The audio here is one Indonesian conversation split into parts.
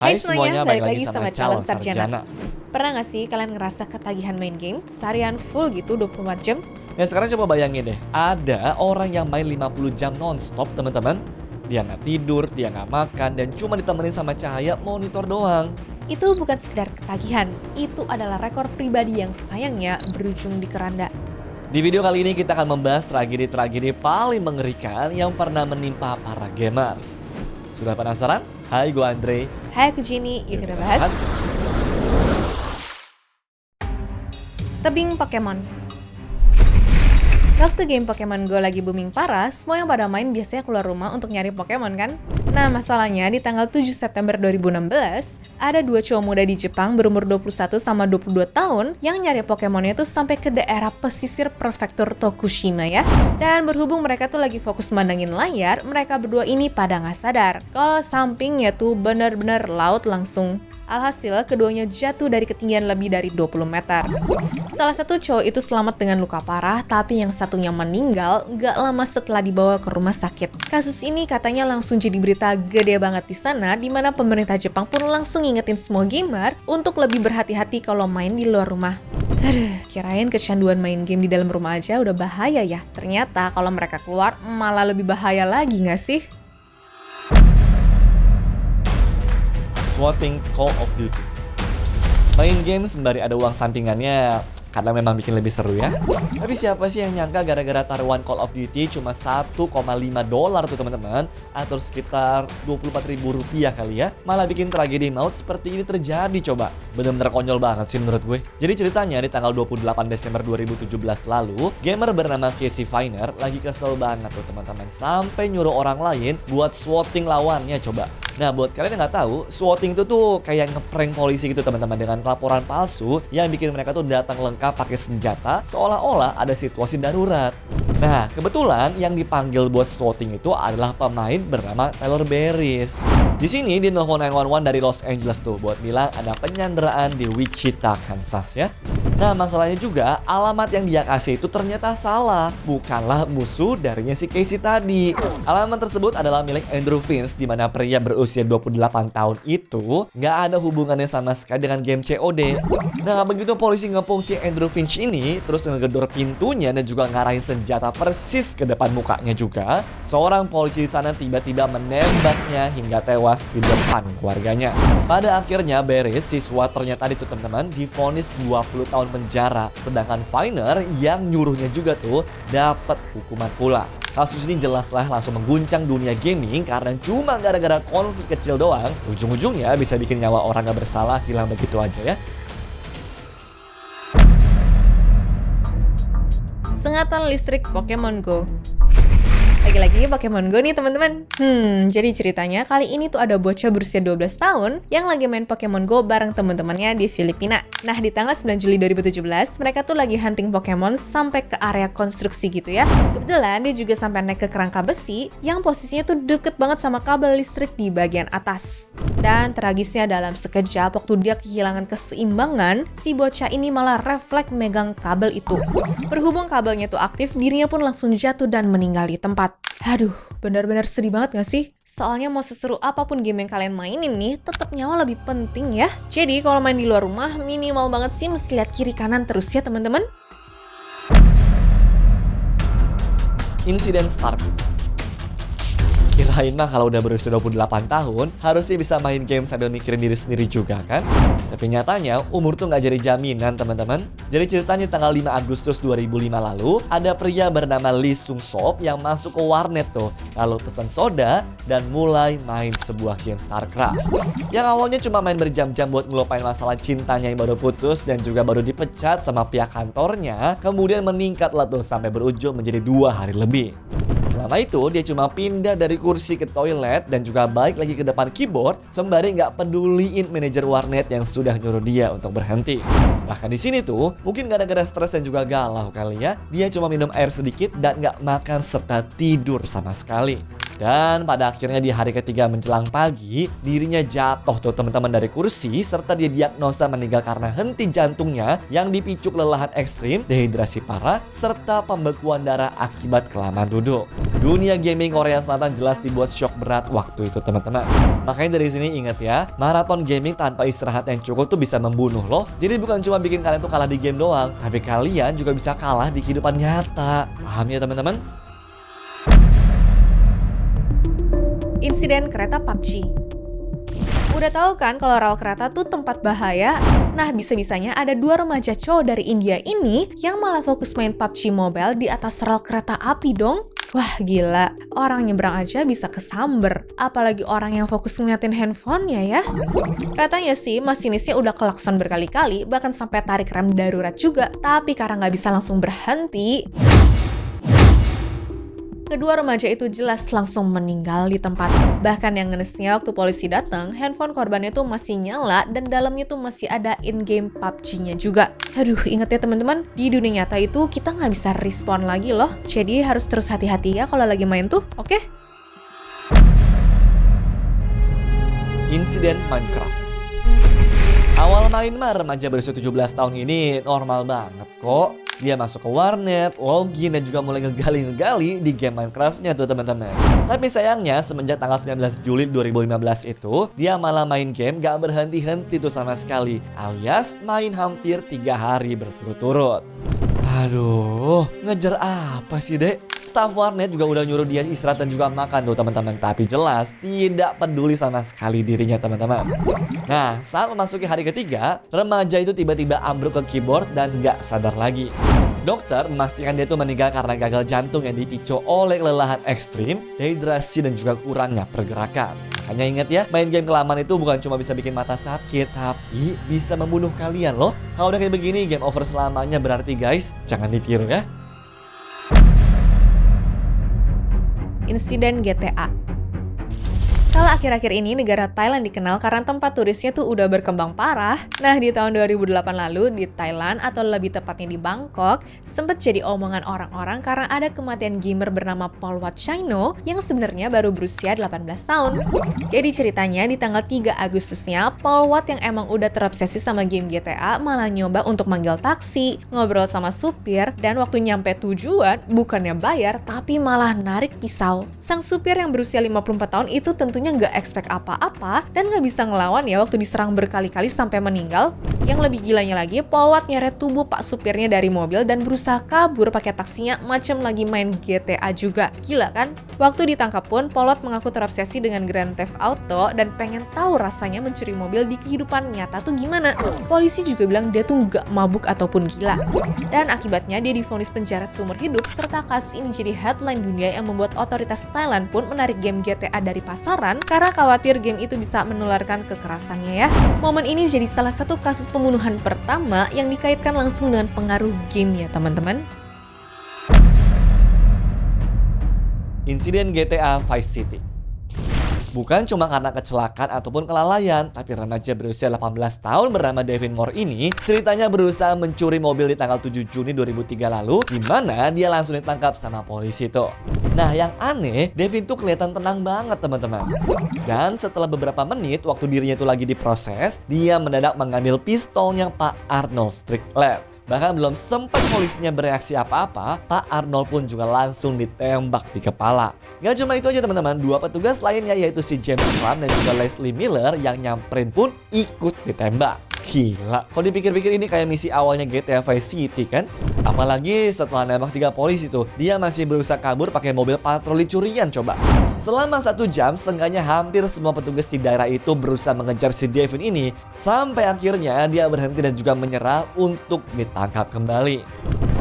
Hai Hai semuanya, balik balik lagi lagi sama sama Calon Calon Sarjana. Sarjana. Pernah gak sih kalian ngerasa ketagihan main game seharian full gitu 24 jam? Ya sekarang coba bayangin deh, ada orang yang main 50 jam non-stop teman-teman. Dia nggak tidur, dia nggak makan, dan cuma ditemenin sama cahaya monitor doang. Itu bukan sekedar ketagihan, itu adalah rekor pribadi yang sayangnya berujung di keranda. Di video kali ini kita akan membahas tragedi-tragedi paling mengerikan yang pernah menimpa para gamers. Sudah penasaran? Hai, gue Andre. Hai, aku Jenny, yuk kita bahas. Tebing Pokemon. Waktu game Pokemon Go lagi booming parah, semua yang pada main biasanya keluar rumah untuk nyari Pokemon kan? Nah, masalahnya di tanggal 7 September 2016, ada dua cowok muda di Jepang berumur 21 sama 22 tahun yang nyari Pokemonnya tuh sampai ke daerah pesisir prefektur Tokushima ya. Dan berhubung mereka tuh lagi fokus mandangin layar, mereka berdua ini pada nggak sadar kalau sampingnya tuh benar-benar laut langsung. Alhasil, keduanya jatuh dari ketinggian lebih dari 20 meter. Salah satu cowok itu selamat dengan luka parah, tapi yang satunya meninggal gak lama setelah dibawa ke rumah sakit. Kasus ini katanya langsung jadi berita gede banget di sana, di mana pemerintah Jepang pun langsung ngingetin semua gamer untuk lebih berhati-hati kalau main di luar rumah. Aduh, kirain kecanduan main game di dalam rumah aja udah bahaya ya. Ternyata kalau mereka keluar malah lebih bahaya lagi gak sih? Swatting Call of Duty. Main game sembari ada uang sampingannya karena memang bikin lebih seru ya. Tapi siapa sih yang nyangka gara-gara taruhan Call of Duty cuma 1,5 dolar tuh teman-teman, atau sekitar 24.000 rupiah kali ya, malah bikin tragedi maut seperti ini terjadi coba. Bener-bener konyol banget sih menurut gue. Jadi ceritanya di tanggal 28 Desember 2017 lalu, gamer bernama Casey Viner lagi kesel banget tuh teman-teman, sampai nyuruh orang lain buat swatting lawannya coba. Nah, buat kalian yang nggak tahu, swatting itu tuh kayak ngeprank polisi gitu teman-teman, dengan laporan palsu yang bikin mereka tuh datang lengkap pakai senjata seolah-olah ada situasi darurat. Nah, kebetulan yang dipanggil buat swatting itu adalah pemain bernama Tyler Barris. Di sini dia nelfon 911 dari Los Angeles tuh buat bilang ada penyanderaan di Wichita, Kansas ya. Nah, masalahnya juga alamat yang dia kasih itu ternyata salah, bukanlah musuh darinya si Casey tadi. Alamat tersebut adalah milik Andrew Vince, di mana pria berusia 28 tahun itu nggak ada hubungannya sama sekali dengan game COD. Nah, begitu polisi ngepung si Andrew Finch ini, terus ngegedor pintunya dan juga ngarahin senjata persis ke depan mukanya juga, seorang polisi di sana tiba-tiba menembaknya hingga tewas di depan keluarganya. Pada akhirnya Barris, siswa ternyata itu teman-teman divonis 20 tahun penjara, sedangkan Viner yang nyuruhnya juga tuh dapat hukuman pula. Kasus ini jelaslah langsung mengguncang dunia gaming karena cuma gara-gara konflik kecil doang, ujung-ujungnya bisa bikin nyawa orang gak bersalah hilang begitu aja ya. Sengatan listrik Pokemon Go. Lagi-lagi Pokemon Go nih teman-teman. Jadi ceritanya kali ini tuh ada bocah berusia 12 tahun yang lagi main Pokemon Go bareng teman-temannya di Filipina. Nah, di tanggal 9 Juli 2017, mereka tuh lagi hunting Pokemon sampai ke area konstruksi gitu ya. Kebetulan dia juga sampai naik ke kerangka besi yang posisinya tuh deket banget sama kabel listrik di bagian atas. Dan tragisnya dalam sekejap waktu dia kehilangan keseimbangan, si bocah ini malah refleks megang kabel itu. Berhubung kabelnya tuh aktif, dirinya pun langsung jatuh dan meninggal di tempat. Aduh, benar-benar sedih banget gak sih? Soalnya mau seseru apapun game yang kalian mainin nih, tetap nyawa lebih penting ya. Jadi kalau main di luar rumah, minimal banget sih mesti lihat kiri kanan terus ya teman-teman. Insiden Stark. Kirain mah kalau udah berusia 28 tahun harusnya bisa main game sambil mikirin diri sendiri juga kan? Tapi nyatanya umur tuh nggak jadi jaminan teman-teman. Jadi ceritanya tanggal 5 Agustus 2005 lalu ada pria bernama Lee Sung Sop yang masuk ke warnet tuh, lalu pesan soda dan mulai main sebuah game StarCraft. Yang awalnya cuma main berjam-jam buat ngelupain masalah cintanya yang baru putus dan juga baru dipecat sama pihak kantornya, kemudian meningkat lah tuh sampai berujung menjadi 2 hari lebih. Selama itu dia cuma pindah dari kursi ke toilet dan juga balik lagi ke depan keyboard sembari nggak peduliin manajer warnet yang sudah nyuruh dia untuk berhenti. Bahkan di sini tuh mungkin gara-gara stres dan juga galau kali ya, dia cuma minum air sedikit dan nggak makan serta tidur sama sekali. Dan pada akhirnya di hari ketiga menjelang pagi, dirinya jatuh tuh teman-teman dari kursi serta dia diagnosa meninggal karena henti jantungnya yang dipicu kelelahan ekstrim, dehidrasi parah, serta pembekuan darah akibat kelamaan duduk. Dunia gaming Korea Selatan jelas dibuat shock berat waktu itu teman-teman. Makanya dari sini ingat ya, maraton gaming tanpa istirahat yang cukup tuh bisa membunuh loh. Jadi bukan cuma bikin kalian tuh kalah di game doang, tapi kalian juga bisa kalah di kehidupan nyata. Paham ya teman-teman? Insiden kereta PUBG. Udah tahu kan kalau rel kereta tuh tempat bahaya? Nah, bisa-bisanya ada 2 remaja cowok dari India ini yang malah fokus main PUBG Mobile di atas rel kereta api dong. Wah, gila. Orang nyebrang aja bisa kesamber. Apalagi orang yang fokus ngeliatin handphonenya ya. Katanya sih, masinisnya udah klakson berkali-kali, bahkan sampai tarik rem darurat juga. Tapi karena nggak bisa langsung berhenti, kedua remaja itu jelas langsung meninggal di tempat. Bahkan yang ngenesnya waktu polisi datang, handphone korbannya tuh masih nyala dan dalamnya tuh masih ada in-game PUBG-nya juga. Aduh, inget ya teman-teman, di dunia nyata itu kita nggak bisa respawn lagi loh. Jadi harus terus hati-hati ya kalau lagi main tuh, oke? Insiden Minecraft. Awal main remaja berusia 17 tahun ini normal banget kok. Dia masuk ke warnet, login, dan juga mulai ngegali di game Minecraft-nya tuh teman-teman. Tapi sayangnya semenjak tanggal 19 Juli 2015 itu, dia malah main game gak berhenti-henti tuh sama sekali. Alias main hampir 3 hari berturut-turut. Aduh, ngejar apa sih dek? Staf warnet juga udah nyuruh dia istirahat dan juga makan tuh teman-teman. Tapi jelas tidak peduli sama sekali dirinya teman-teman. Nah, saat memasuki hari ketiga, remaja itu tiba-tiba ambruk ke keyboard dan gak sadar lagi. Dokter memastikan dia tuh meninggal karena gagal jantung yang dipicu oleh kelelahan ekstrim, dehidrasi, dan juga kurangnya pergerakan. Makanya ingat ya, main game kelamaan itu bukan cuma bisa bikin mata sakit, tapi bisa membunuh kalian loh. Kalau udah kayak begini, game over selamanya berarti guys, jangan ditiru ya. Insiden GTA. Kalau akhir-akhir ini negara Thailand dikenal karena tempat turisnya tuh udah berkembang parah. Nah, di tahun 2008 lalu di Thailand, atau lebih tepatnya di Bangkok, sempat jadi omongan orang-orang karena ada kematian gamer bernama Paul Watchino yang sebenarnya baru berusia 18 tahun. Jadi ceritanya di tanggal 3 Agustusnya, Paul Watt yang emang udah terobsesi sama game GTA malah nyoba untuk manggil taksi, ngobrol sama supir, dan waktu nyampe tujuan bukannya bayar tapi malah narik pisau. Sang supir yang berusia 54 tahun itu tentunya nggak expect apa-apa dan nggak bisa ngelawan ya waktu diserang berkali-kali sampai meninggal. Yang lebih gilanya lagi, Paul Watt nyeret tubuh pak supirnya dari mobil dan berusaha kabur pakai taksinya macam lagi main GTA juga. Gila kan? Waktu ditangkap pun, Paul Watt mengaku terobsesi dengan Grand Theft Auto dan pengen tahu rasanya mencuri mobil di kehidupan nyata tuh gimana. Polisi juga bilang dia tuh nggak mabuk ataupun gila. Dan akibatnya dia divonis penjara seumur hidup, serta kasus ini jadi headline dunia yang membuat otoritas Thailand pun menarik game GTA dari pasaran karena khawatir game itu bisa menularkan kekerasannya ya. Momen ini jadi salah satu kasus pembunuhan pertama yang dikaitkan langsung dengan pengaruh game ya teman-teman. Insiden GTA Vice City. Bukan cuma karena kecelakaan ataupun kelalaian, tapi remaja berusia 18 tahun bernama Devin Moore ini ceritanya berusaha mencuri mobil di tanggal 7 Juni 2003 lalu, di mana dia langsung ditangkap sama polisi tuh. Nah, yang aneh, Devin tuh kelihatan tenang banget teman-teman. Dan setelah beberapa menit waktu dirinya itu lagi diproses, dia mendadak mengambil pistolnya Pak Arnold Strickland. Bahkan belum sempat polisinya bereaksi apa-apa, Pak Arnold pun juga langsung ditembak di kepala. Gak cuma itu aja teman-teman, 2 petugas lainnya yaitu si James Cram dan juga Leslie Miller yang nyamperin pun ikut ditembak. Gila, kalau dipikir-pikir ini kayak misi awalnya GTA Vice City kan? Apalagi setelah nembak 3 polisi tuh, dia masih berusaha kabur pakai mobil patroli curian coba. Selama 1 jam, setengahnya hampir semua petugas di daerah itu berusaha mengejar si Devin ini, sampai akhirnya dia berhenti dan juga menyerah untuk ditangkap kembali.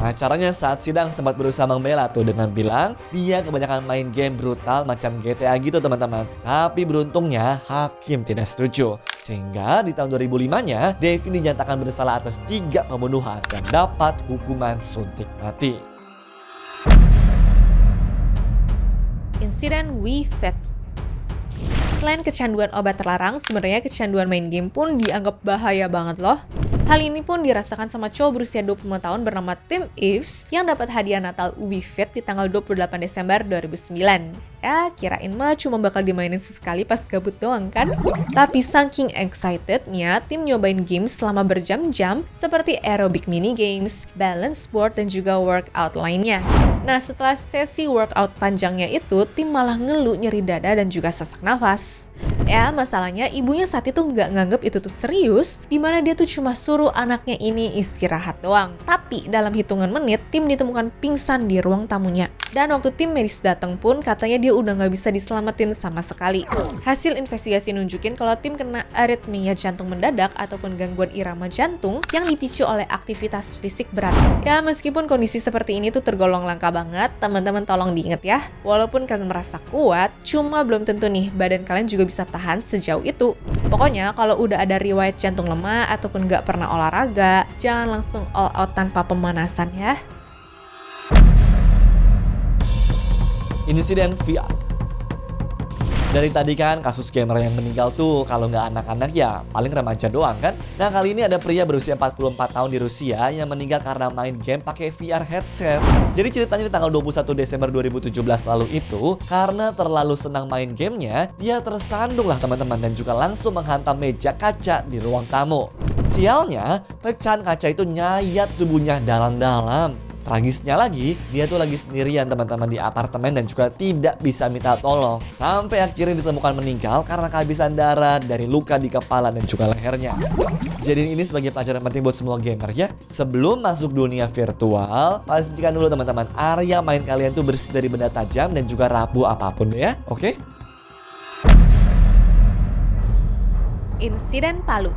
Pengacaranya saat sidang sempat berusaha membela tuh dengan bilang dia kebanyakan main game brutal macam GTA gitu teman-teman. Tapi beruntungnya hakim tidak setuju. Sehingga di tahun 2005-nya Devin dinyatakan bersalah atas 3 pembunuhan dan dapat hukuman suntik mati. Insiden Wii Fit. Selain kecanduan obat terlarang, sebenarnya kecanduan main game pun dianggap bahaya banget loh. Hal ini pun dirasakan sama cowok berusia 25 tahun bernama Tim Eves yang dapat hadiah Natal Wii Fit di tanggal 28 Desember 2009. Ya, kirain mah cuma bakal dimainin sesekali pas gabut doang kan? Tapi saking excitednya, Tim nyobain games selama berjam-jam seperti aerobic mini games, balance board, dan juga workout lainnya. Nah, setelah sesi workout panjangnya itu, Tim malah ngeluh nyeri dada dan juga sesak nafas. Ya, masalahnya ibunya saat itu nggak nganggep itu tuh serius, dimana dia tuh cuma suruh anaknya ini istirahat doang. Tapi dalam hitungan menit, Tim ditemukan pingsan di ruang tamunya. Dan waktu tim medis datang pun katanya dia udah nggak bisa diselamatin sama sekali. Hasil investigasi nunjukin kalau Tim kena aritmia jantung mendadak ataupun gangguan irama jantung yang dipicu oleh aktivitas fisik berat. Ya, meskipun kondisi seperti ini tuh tergolong langka banget, teman-teman tolong diingat ya. Walaupun kalian merasa kuat, cuma belum tentu nih badan kalian juga bisa tahan sejauh itu. Pokoknya kalau udah ada riwayat jantung lemah ataupun nggak pernah olahraga, jangan langsung all out tanpa pemanasan ya. Insiden VR. Dari tadi kan kasus gamer yang meninggal tuh kalau nggak anak-anak ya paling remaja doang kan. Nah, kali ini ada pria berusia 44 tahun di Rusia yang meninggal karena main game pakai VR headset. Jadi ceritanya di tanggal 21 Desember 2017 lalu itu, karena terlalu senang main gamenya, dia tersandung lah teman-teman dan juga langsung menghantam meja kaca di ruang tamu. Sialnya, pecahan kaca itu nyayat tubuhnya dalam-dalam. Tragisnya lagi, dia tuh lagi sendirian teman-teman di apartemen dan juga tidak bisa minta tolong. Sampai akhirnya ditemukan meninggal karena kehabisan darah dari luka di kepala dan juga lehernya. Jadi ini sebagai pelajaran penting buat semua gamer ya. Sebelum masuk dunia virtual, pastikan dulu teman-teman area main kalian tuh bersih dari benda tajam dan juga rapuh apapun ya. Oke? Insiden Palu.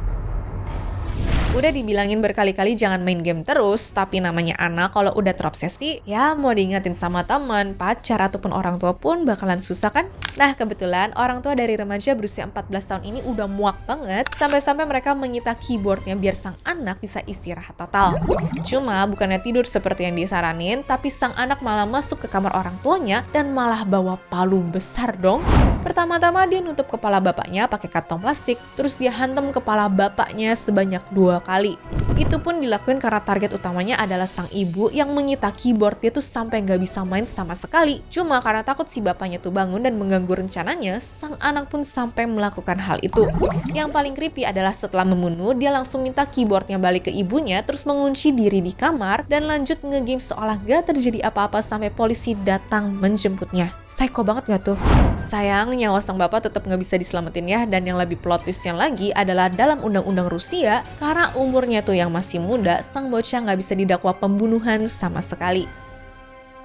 Udah dibilangin berkali-kali jangan main game terus, tapi namanya anak kalau udah terobsesi, ya mau diingetin sama teman, pacar, ataupun orang tua pun bakalan susah kan? Nah, kebetulan orang tua dari remaja berusia 14 tahun ini udah muak banget, sampai-sampai mereka menyita keyboardnya biar sang anak bisa istirahat total. Cuma bukannya tidur seperti yang disaranin, tapi sang anak malah masuk ke kamar orang tuanya dan malah bawa palu besar dong. Pertama-tama dia nutup kepala bapaknya pakai kantong plastik, terus dia hantam kepala bapaknya sebanyak 2 kali. Itu pun dilakuin karena target utamanya adalah sang ibu yang menyita keyboard dia tuh sampai nggak bisa main sama sekali. Cuma karena takut si bapaknya tuh bangun dan mengganggu rencananya, sang anak pun sampai melakukan hal itu. Yang paling creepy adalah setelah membunuh, dia langsung minta keyboardnya balik ke ibunya, terus mengunci diri di kamar dan lanjut ngegame seolah gak terjadi apa-apa sampai polisi datang menjemputnya. Psycho banget gak tuh? Sayang, nyawa sang bapak tetap nggak bisa diselamatin ya. Dan yang lebih plot twistnya lagi adalah dalam undang-undang Rusia, karena umurnya tuh yang masih muda, sang bocah nggak bisa didakwa pembunuhan sama sekali.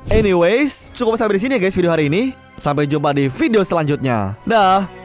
Anyways, cukup sampai di sini ya guys video hari ini. Sampai jumpa di video selanjutnya. Dah.